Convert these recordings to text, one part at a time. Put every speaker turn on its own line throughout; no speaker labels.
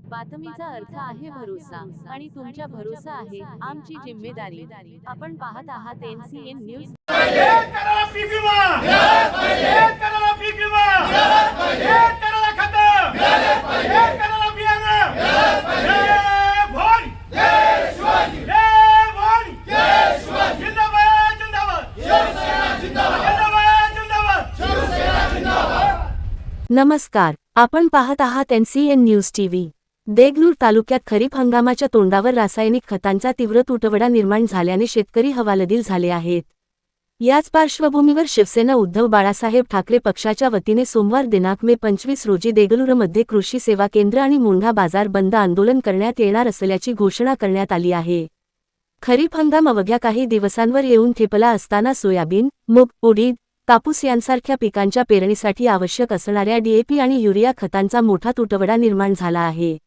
बातमीचा अर्थ आहे भरोसा आणि तुमच्या भरोसा आहे आमची जिम्मेदारी। आपण पाहत आहात NCN न्यूज।
एक करोड़ पीक विमा, एक करोड़ पीक विमा, एक करोड़ खत, एक करोड़ बियाणं, जय भवानी, जय शिवाजी, जय भवानी, जय शिवाजी, जिंदाबाद जिंदाबाद, शिवसेना जिंदाबाद, जिंदाबाद जिंदाबाद, शिवसेना जिंदाबाद।
नमस्कार, आपण पाहत आहात NCN न्यूज TV। देगलूर तालुक्यात खरीप हंगामाच्या तोंडावर रासायनिक खतांचा तीव्र तुटवडा निर्माण झाल्याने शेतकरी हवालदिल झाले आहेत। याच पार्श्वभूमीवर शिवसेना उद्धव बाळासाहेब ठाकरे पक्षाच्या वतीने सोमवार दिनांक मे 25 रोजी देगलूरमध्ये कृषी सेवा केंद्र आणि मुंढा बाजार बंद आंदोलन करण्यात येणार असल्याची घोषणा करण्यात आली आहे। खरीप हंगाम अवघ्या काही दिवसांवर येऊन ठेपला असताना सोयाबीन, मूग, उडीद, कापूस यांसारख्या पिकांच्या पेरणीसाठी आवश्यक असणाऱ्या DAP आणि युरिया खतांचा मोठा तुटवडा निर्माण झाला आहे।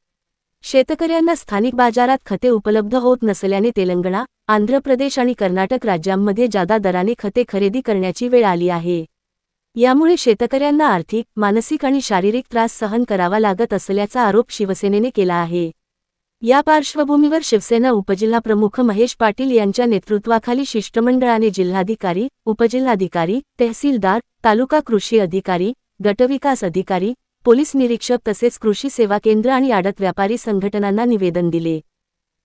शेतकऱ्यांना स्थानिक बाजारात खते उपलब्ध होत नसल्याने तेलंगणा, आंध्र प्रदेश आणि कर्नाटक राज्यांमध्ये जादा दराने खते खरेदी करण्याची वेळ आली आहे। यामुळे शेतकऱ्यांना आर्थिक, मानसिक आणि शारीरिक त्रास सहन करावा लागत असल्याचा आरोप शिवसेनेने केला आहे। या पार्श्वभूमीवर शिवसेना उपजिल्हाप्रमुख महेश पाटील यांच्या नेतृत्वाखाली शिष्टमंडळाने जिल्हाधिकारी, उपजिल्हाधिकारी, तहसीलदार, तालुका कृषी अधिकारी, गटविकास अधिकारी, पोलीस निरीक्षक तसेच कृषी सेवा केंद्र आणि आडत व्यापारी संघटनांना निवेदन दिले।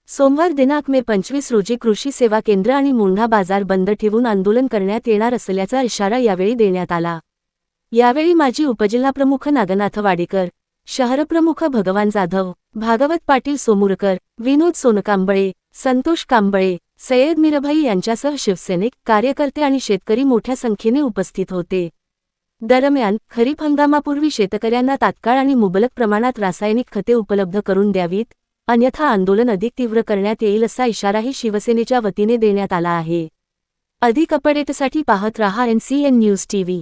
सोमवार दिनांक मे 25 रोजी कृषी सेवा केंद्र आणि मुंढा बाजार बंद ठेवून आंदोलन करण्यात येणार असल्याचा इशारा यावेळी देण्यात आला। यावेळी माजी उपजिल्हाप्रमुख नागनाथ वाडेकर, शहरप्रमुख भगवान जाधव, भागवत पाटील सोमुरकर, विनोद सोनकांबळे, संतोष कांबळे, सय्यद मीराभाई यांच्यासह शिवसैनिक, कार्यकर्ते आणि शेतकरी मोठ्या संख्येने उपस्थित होते। दरम्यान, खरीप हंगामापूर्वी शेतकऱ्यांना तात्काळ आणि मुबलक प्रमाणात रासायनिक खते उपलब्ध करून द्यावीत, अन्यथा आंदोलन अधिक तीव्र करण्यात येईल असा इशाराही शिवसेनेच्या वतीने देण्यात आला आहे। अधिक अपडेटसाठी पाहत रहा NCN न्यूज TV।